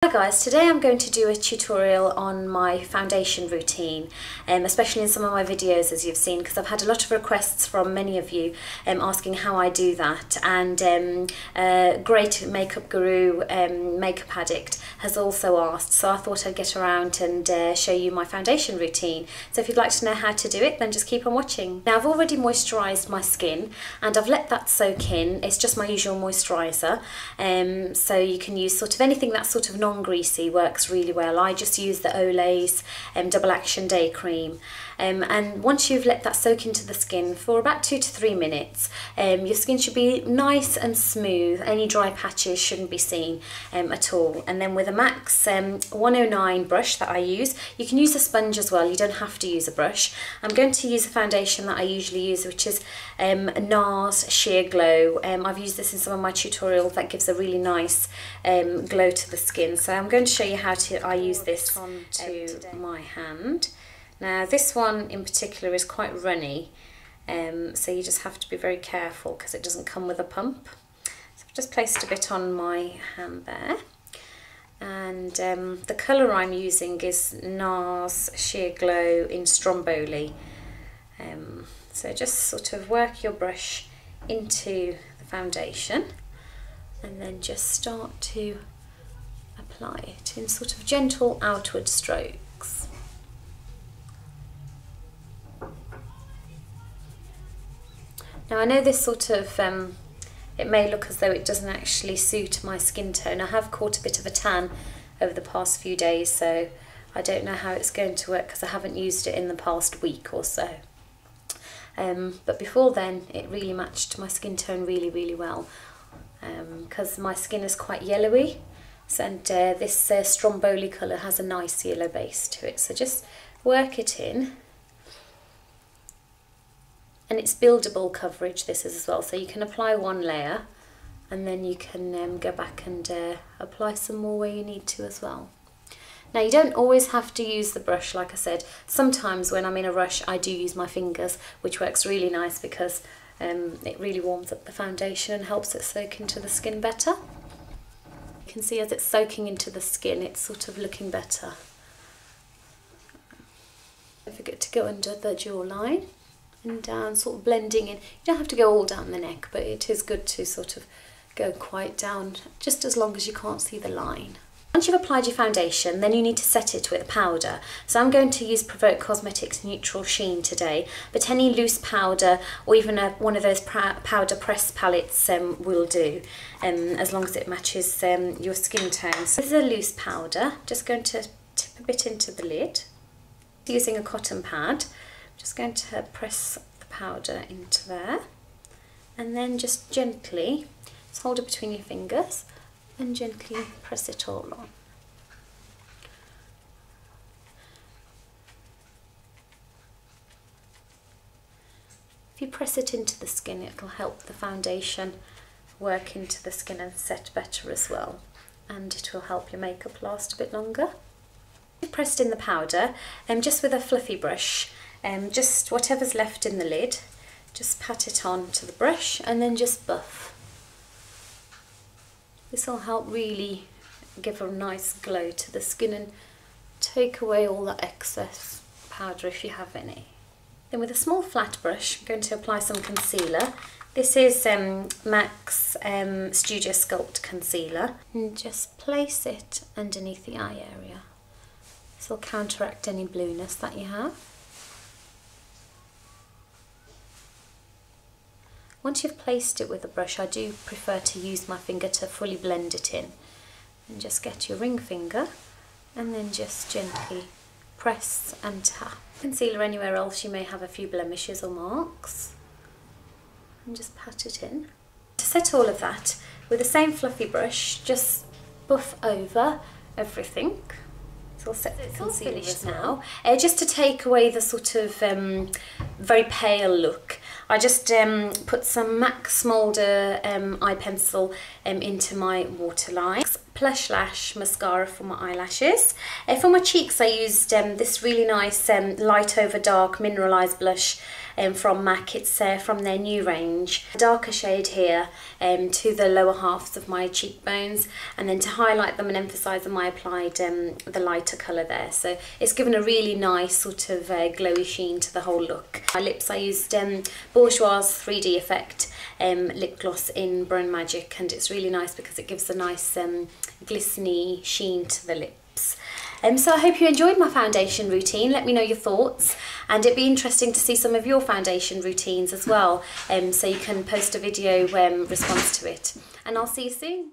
Hi guys, today I'm going to do a tutorial on my foundation routine, especially in some of my videos as you've seen, because I've had a lot of requests from many of you asking how I do that, and great makeup guru, makeup addict has also asked, so I thought I'd get around and show you my foundation routine. So if you'd like to know how to do it, then just keep on watching. Now I've already moisturised my skin and I've let that soak in. It's just my usual moisturiser, so you can use sort of anything that's sort of non-greasy, works really well. I just use the Olay's Double Action Day Cream, and once you've let that soak into the skin for about 2 to 3 minutes, your skin should be nice and smooth. Any dry patches shouldn't be seen at all. And then with a Max 109 brush that I use, you can use a sponge as well, you don't have to use a brush. I'm going to use a foundation that I usually use, which is NARS Sheer Glow. I've used this in some of my tutorials. That gives a really nice glow to the skin. So I'm going to show you how I use this onto my hand. Now this one in particular is quite runny, so you just have to be very careful because it doesn't come with a pump. So I've just placed a bit on my hand there, and the colour I'm using is NARS Sheer Glow in Stromboli. So just sort of work your brush into the foundation and then just start to apply it in sort of gentle outward strokes. Now I know this sort of, it may look as though it doesn't actually suit my skin tone. I have caught a bit of a tan over the past few days, so I don't know how it's going to work because I haven't used it in the past week or so. But before then it really matched my skin tone really well, because my skin is quite yellowy, and this Stromboli colour has a nice yellow base to it. So just work it in. And it's buildable coverage, this is as well, so you can apply one layer and then you can go back and apply some more where you need to as well. Now you don't always have to use the brush, like I said. Sometimes when I'm in a rush I do use my fingers, which works really nice because it really warms up the foundation and helps it soak into the skin better. You can see as it's soaking into the skin it's sort of looking better. Don't forget to go under the jawline and down, sort of blending in. You don't have to go all down the neck, but it is good to sort of go quite down, just as long as you can't see the line. Once you've applied your foundation, then you need to set it with a powder. So I'm going to use Provoke Cosmetics Neutral Sheen today, but any loose powder or even one of those powder press palettes will do, as long as it matches your skin tone. So this is a loose powder. Just going to tip a bit into the lid. Using a cotton pad, just going to press the powder into there, and then just gently, just hold it between your fingers and gently press it all on. If you press it into the skin, it'll help the foundation work into the skin and set better as well, and it will help your makeup last a bit longer. You've pressed in the powder, just with a fluffy brush, just whatever's left in the lid, just pat it on to the brush and then just buff. This will help really give a nice glow to the skin and take away all that excess powder if you have any. Then with a small flat brush I'm going to apply some concealer. This is MAC Studio Sculpt Concealer, and just place it underneath the eye area. This will counteract any blueness that you have. Once you've placed it with a brush, I do prefer to use my finger to fully blend it in. And just get your ring finger and then just gently press and tap. Concealer anywhere else you may have a few blemishes or marks. And just pat it in. To set all of that, with the same fluffy brush, just buff over everything. So I'll set the concealer now. Just to take away the sort of very pale look, I just put some MAC Smolder eye pencil into my waterline. Plush Lash mascara for my eyelashes. For my cheeks I used this really nice light over dark mineralized blush from MAC. It's from their new range. A darker shade here to the lower halves of my cheekbones, and then to highlight them and emphasise them I applied the lighter colour there. So it's given a really nice sort of glowy sheen to the whole look. My lips, I used Bourjois 3D Effect lip gloss in Brown Magic, and it's really nice because it gives a nice glistening sheen to the lips. So I hope you enjoyed my foundation routine. Let me know your thoughts, and it'd be interesting to see some of your foundation routines as well, so you can post a video response to it, and I'll see you soon.